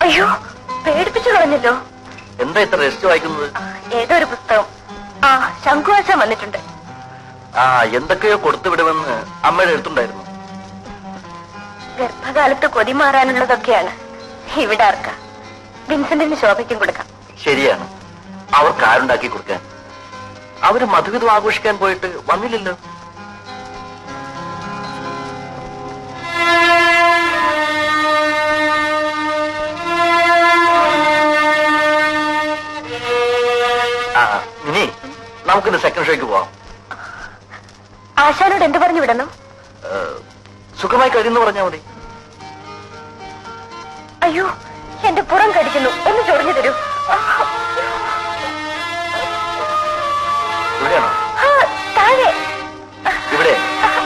അയ്യോ, പേടിപ്പിച്ചു കളഞ്ഞല്ലോ. എന്താ ഇത്ര രജിസ്റ്റർ വായിക്കുന്നത്? ഏതോ ഒരു പുസ്തകം. ആ, ശംഖുവാശം വന്നിട്ടുണ്ട്. ആ, എന്തൊക്കെയോ കൊടുത്തു വിടുമെന്ന് അമ്മയുടെ എടുത്തുണ്ടായിരുന്നു. ഗർഭകാലത്ത് കൊതി മാറാനുള്ളതൊക്കെയാണ്. ഇവിടെ ആർക്ക? വിൻസെന്റിന് ശോഭയ്ക്കും കൊടുക്കാം. ശരിയാണ്, അവർക്ക് ആരുണ്ടാക്കി കൊടുക്കാൻ. അവര് മധുവിധം ആഘോഷിക്കാൻ പോയിട്ട് വന്നില്ലല്ലോ. ഇനി നമുക്കിന്ന് സെക്കൻഡ് ഷോയ്ക്ക് പോവാം. ആശാനോട് എന്ത് പറഞ്ഞു വിടണം? സുഖമായി കഴിയുന്നു പറഞ്ഞാൽ മതി. അയ്യോ, എന്റെ പുറം കടിക്കുന്നു, ഒന്ന് ചൊറിഞ്ഞു തരൂ. ഇവിടെയാണോ? താഴെ. ഇവിടെ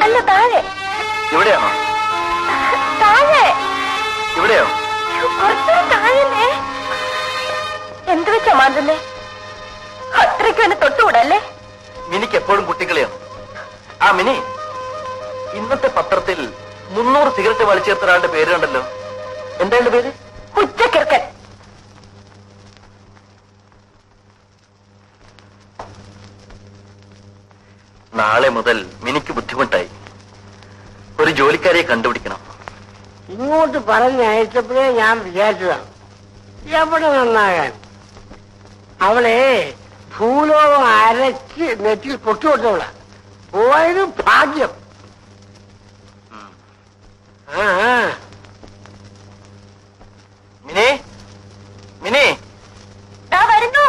അല്ല, താഴെ. ഇവിടെയാണോ? താഴെ. ഇവിടെയോ? കുറച്ചും താഴെ. എന്ത് വെച്ചാ മാന്തുന്നേ? അത്രയ്ക്ക് എന്നെ തൊട്ടുകൂടല്ലേ? മിനിക്ക് എപ്പോഴും കുട്ടികളെയാണ്. ആ മിനി, ഇന്നത്തെ പത്രത്തിൽ 300 സിഗരറ്റ് വലിച്ചേർത്ത ഒരാളുടെ പേര് കണ്ടല്ലോ. എന്താ പേര്? ഉച്ചക്കിർക്കൻ. നാളെ മുതൽ മിനിക്ക് ബുദ്ധിമുട്ടായി. ഒരു ജോലിക്കാരിയെ കണ്ടുപിടിക്കണം. ഇങ്ങോട്ട് പറഞ്ഞയച്ചപ്പോഴേ ഞാൻ വിചാരിച്ചതാണ്, എവിടെ നന്നാകാൻ. അവളെ ഭൂലോകം അരച്ച് നെറ്റിൽ പൊട്ടുകൊട്ടവള പോയത് ഭാഗ്യം. മിനി, മിനി, വരുന്നു.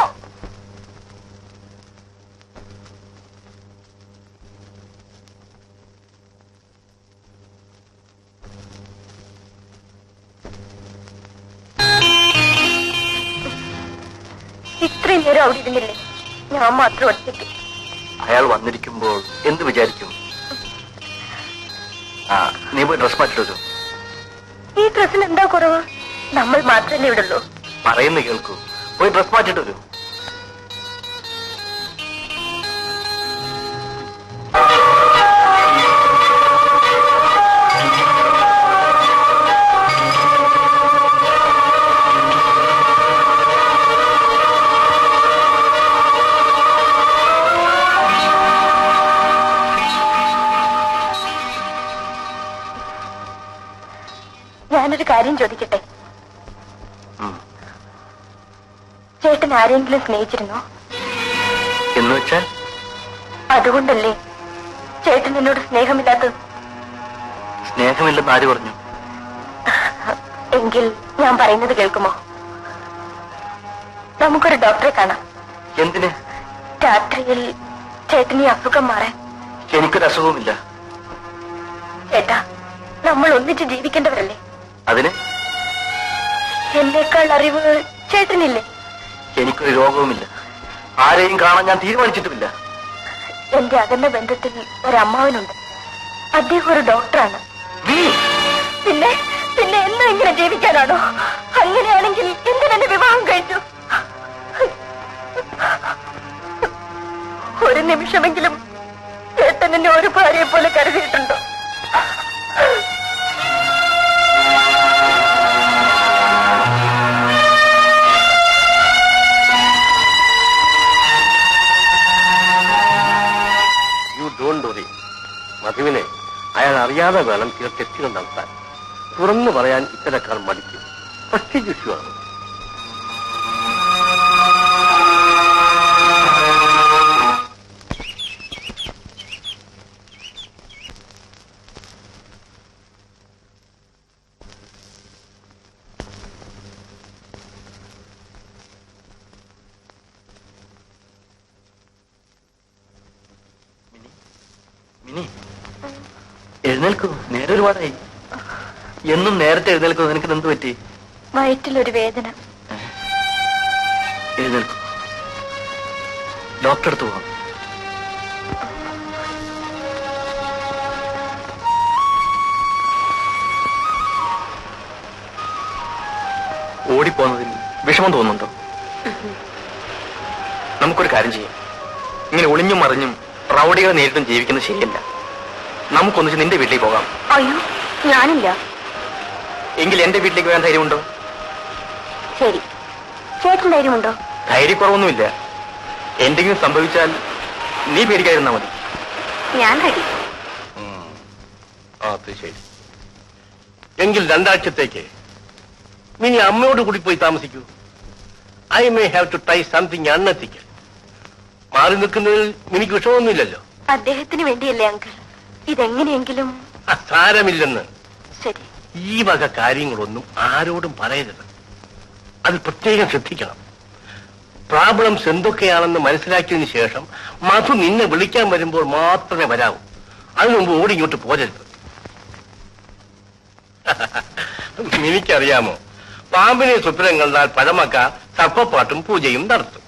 ഇത്രയും നേരം അവിടെ ഇരുന്നില്ലേ? ഞാൻ മാത്രം ഒറ്റയ്ക്ക്. അയാൾ വന്നിരിക്കുമ്പോൾ എന്ത് വിചാരിക്കും? ആ, നീ പോയി ഡ്രസ് മാറ്റിട്ടു. ഈ ഡ്രസ്സിന് എന്താ കുറവ്? നമ്മൾ മാത്രമല്ലേ ഇവിടെ ഉള്ളൂ. പറയുന്ന കേൾക്കൂ, പോയി ഡ്രസ് മാറ്റിട്ട് വരൂ. ഞാനൊരു കാര്യം ചോദിക്കട്ടെ? ചേട്ടൻ ആരെങ്കിലും സ്നേഹിച്ചിരുന്നോ? എന്ന് വെച്ചാൽ? അതുകൊണ്ടല്ലേ ചേട്ടൻ എന്നോട് സ്നേഹമില്ലാത്തത്? സ്നേഹമില്ലെന്ന് ആര് പറഞ്ഞു? എങ്കിൽ ഞാൻ പറയുന്നത് കേൾക്കുമോ? നമുക്കൊരു ഡോക്ടറെ കാണാം. എന്തിന്? രാത്രിയിൽ ചേട്ടന് ഈ അസുഖം മാറാൻ. എനിക്കൊരു അസുഖവുമില്ല. ചേട്ടാ, നമ്മൾ ഒന്നിച്ച് ജീവിക്കേണ്ടവരല്ലേ? അതിന് എന്നേക്കാൾ അറിവ് ചേട്ടനില്ലേ? എനിക്കൊരു രോഗവുമില്ല. ആരെയും കാണാൻ ഞാൻ തീരുമാനിച്ചിട്ടുമില്ല. എന്റെ അകന്ന ബന്ധത്തിൽ ഒരമ്മാവനുണ്ട്. അദ്ദേഹം ഒരു ഡോക്ടറാണ്. പിന്നെ പിന്നെ എന്നും ഇങ്ങനെ ജീവിക്കാനാണോ? അങ്ങനെയാണെങ്കിൽ എന്തിനെന്നെ വിവാഹം കഴിച്ചു? ഒരു നിമിഷമെങ്കിലും ചേട്ടൻ എന്നെ ഒരു ഭാര്യയെ പോലെ കരുതിയിട്ടുണ്ടോ? മധുവിനെ അയാൾ അറിയാതെ വേണം ചില തെറ്റുകൾ നടത്താൻ. തുറന്നു പറയാൻ ഇത്തരക്കാർ മടിക്കും. പ്രസ്റ്റീജ് ഇഷ്യൂ ആണ്. മിനി, എഴുന്നേൽക്കൂ, നേരെ ഒരുപാടായി. എന്നും നേരത്തെ എഴുന്നേൽക്കൂ. നിനക്ക് എന്ത് പറ്റി? വയറ്റിലൊരു വേദന. എഴുന്നേൽക്കൂ, ഡോക്ടറെ അടുത്ത് പോകാം. ഓടിപ്പോന്നതിൽ വിഷമം തോന്നുന്നുണ്ടോ? നമുക്കൊരു കാര്യം ചെയ്യാം. ഇങ്ങനെ ഒളിഞ്ഞും മറിഞ്ഞും റൗഡികളെ നേരിട്ടും ജീവിക്കുന്നത് ശരിയല്ല. നമുക്കൊന്നിച്ച് നിന്റെ വീട്ടിലേക്ക് പോകാം. അയ്യോ, ഞാനില്ല. എങ്കിൽ എന്റെ വീട്ടിലേക്ക് വരാൻ ധൈര്യമുണ്ടോ? ശരി, ചേട്ടൻ ധൈര്യമുണ്ടോ? ധൈര്യക്കുറവൊന്നുമില്ല. എന്തെങ്കിലും സംഭവിച്ചാൽ നീ പേടിക്കാതിരുന്നാ മതി. ഞാൻ റെഡി. അത് ശരി. എങ്കിൽ 2 ആഴ്ചത്തേക്ക് മിനി അമ്മയോട് കൂടി പോയി താമസിക്കൂ. I may have to try something unethical. മാറി നിൽക്കുന്നതിൽ മിനിക്ക് വിഷമമൊന്നുമില്ലല്ലോ. അദ്ദേഹത്തിന് വേണ്ടിയല്ലേ അങ്കിൾ? ഇതെങ്ങനെയെങ്കിലും. സാരമില്ലെന്ന്. ശരി. ഈ വക കാര്യങ്ങളൊന്നും ആരോടും പറയരുത്. അത് പ്രത്യേകം ശ്രദ്ധിക്കണം. പ്രോബ്ലംസ് എന്തൊക്കെയാണെന്ന് മനസ്സിലാക്കിയതിനു ശേഷം മധു നിന്നെ വിളിക്കാൻ വരുമ്പോൾ മാത്രമേ വരാവൂ. അതിനു മുമ്പ് ഓടി ഇങ്ങോട്ട് പോരരുത്. എനിക്കറിയാമോ, പാമ്പിനെ സ്വപ്നം കണ്ടാൽ പഴമക്കാർ സർപ്പപ്പാട്ടും പൂജയും നടത്തും.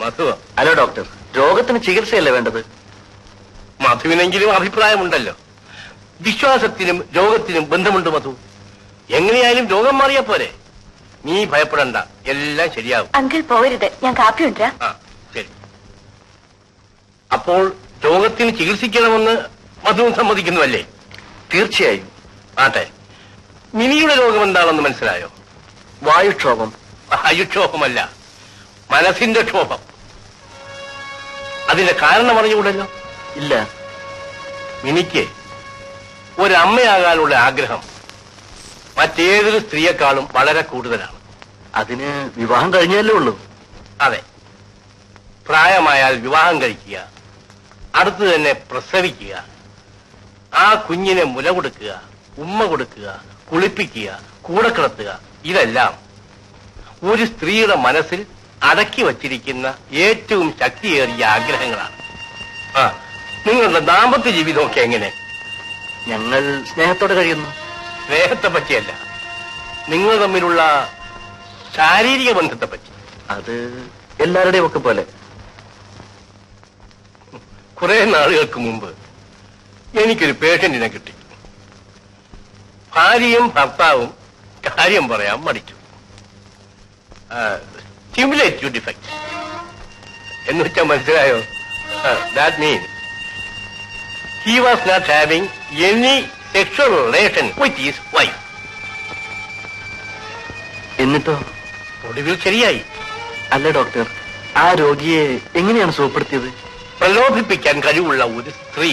മധു. ഹലോ ഡോക്ടർ, രോഗത്തിന് ചികിത്സയല്ലേ വേണ്ടത്? മധുവിനെങ്കിലും അഭിപ്രായമുണ്ടല്ലോ. വിശ്വാസത്തിനും രോഗത്തിനും ബന്ധമുണ്ട് മധു. എങ്ങനെയായാലും രോഗം മാറിയാ പോരെ. നീ ഭയപ്പെടണ്ട, എല്ലാം ശരിയാവും. അങ്കിൾ പോകരുത്, ഞാൻ കാപ്പി കൊണ്ടുവരാം. ശരി. അപ്പോൾ രോഗത്തിന് ചികിത്സിക്കണമെന്ന് മധു സമ്മതിക്കുന്നുവല്ലേ? തീർച്ചയായും. ആട്ടെ, മിനിയുടെ രോഗം എന്താണെന്ന് മനസ്സിലായോ? വായുക്ഷോഭം. വായുക്ഷോഭമല്ല, മനസ്സിന്റെ ക്ഷോഭം. അതിന്റെ കാരണം അറിഞ്ഞുകൂടല്ലോ? ഇല്ല. മിനിക്ക് ഒരമ്മയാകാനുള്ള ആഗ്രഹം മറ്റേതൊരു സ്ത്രീയെക്കാളും വളരെ കൂടുതലാണ്. അതിന് വിവാഹം കഴിഞ്ഞല്ലേ ഉള്ളൂ? അതെ. പ്രായമായാൽ വിവാഹം കഴിക്കുക, അടുത്ത് തന്നെ പ്രസവിക്കുക, ആ കുഞ്ഞിനെ മുല കൊടുക്കുക, ഉമ്മ കൊടുക്കുക, കുളിപ്പിക്കുക, കൂടെ കിടത്തുക, ഇതെല്ലാം ഒരു സ്ത്രീയുടെ മനസ്സിൽ അടക്കി വച്ചിരിക്കുന്ന ഏറ്റവും ശക്തിയേറിയ ആഗ്രഹങ്ങളാണ്. നിങ്ങളുടെ ദാമ്പത്യ ജീവിതമൊക്കെ എങ്ങനെ? ഞങ്ങൾ സ്നേഹത്തോടെ കഴിയുന്നു. സ്നേഹത്തെ പറ്റിയല്ല, നിങ്ങൾ തമ്മിലുള്ള ശാരീരിക ബന്ധത്തെ പറ്റി. അത് എല്ലാവരുടെയും ഒക്കെ പോലെ. കുറെ നാളുകൾക്ക് മുമ്പ് എനിക്കൊരു പേഷ്യന്റിനെ കിട്ടി. ഭാര്യയും ഭർത്താവും കാര്യം പറയാൻ മടിച്ചു. സ്റ്റിമുലേറ്റീവ് ഡിഫക്ട് എന്ന് വെച്ചാൽ മനസ്സിലായോ? That means he was not having any sexual relation with his wife. എന്നിട്ടോ? ഒടുവിൽ ശരിയായി. അല്ല ഡോക്ടർ, ആ രോഗിയെ എങ്ങനെയാണ് സുഖപ്പെടുത്തിയത്? പ്രലോഭിപ്പിക്കാൻ കഴിവുള്ള ഒരു സ്ത്രീ,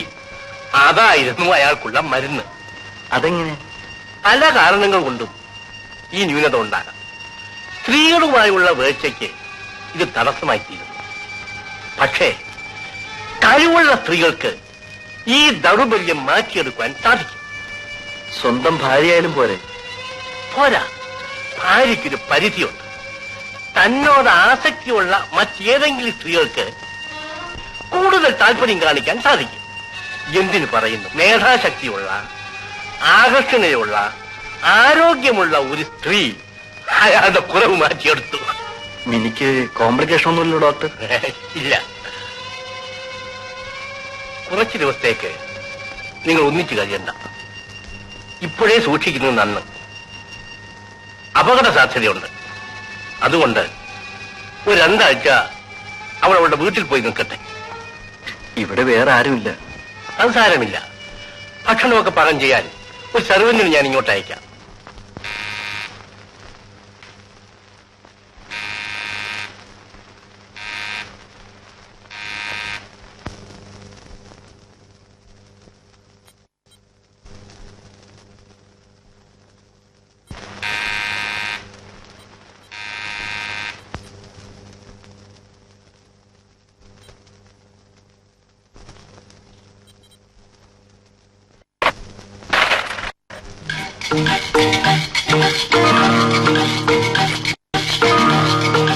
അതായിരുന്നു അയാൾക്കുള്ള മരുന്ന്. അതെങ്ങനെ? പല കാരണങ്ങൾ കൊണ്ടും ഈ ന്യൂനത ഉണ്ടാകാം. സ്ത്രീകളുമായുള്ള വേഴ്ചയ്ക്ക് ഇത് തടസ്സമായി തീരുന്നു. പക്ഷേ കഴിവുള്ള സ്ത്രീകൾക്ക് ഈ ദൗർബല്യം മാറ്റിയെടുക്കാൻ സാധിക്കും. സ്വന്തം ഭാര്യയായാലും പോരെ? പോരാ, ഭാര്യയ്ക്കൊരു പരിധിയുണ്ട്. തന്നോട് ആസക്തിയുള്ള മറ്റേതെങ്കിലും സ്ത്രീകൾക്ക് കൂടുതൽ താല്പര്യം കാണിക്കാൻ സാധിക്കും. എന്തിനു പറയുന്നു, മേധാശക്തിയുള്ള, ആകർഷണയുള്ള, ആരോഗ്യമുള്ള ഒരു സ്ത്രീ അയാളുടെ കുറവ് മാറ്റിയെടുത്തു. എനിക്ക് കോംപ്ലിക്കേഷൻ ഒന്നുമില്ലല്ലോ ഡോക്ടർ? ഇല്ല. കുറച്ചു ദിവസത്തേക്ക് നിങ്ങൾ ഒന്നിച്ചു കഴിയണ്ട. ഇപ്പോഴേ സൂക്ഷിക്കുന്നത് നന്ന്. അപകട സാധ്യതയുണ്ട്. അതുകൊണ്ട് ഒരു 2 ആഴ്ച അവൾ അവളുടെ വീട്ടിൽ പോയി നിൽക്കട്ടെ. ഇവിടെ വേറെ ആരുമില്ല. അത് സാരമില്ല. ഭക്ഷണമൊക്കെ പാകം ചെയ്യാൻ ഒരു സെർവന്റിന് ഞാൻ ഇങ്ങോട്ട് അയക്കാം.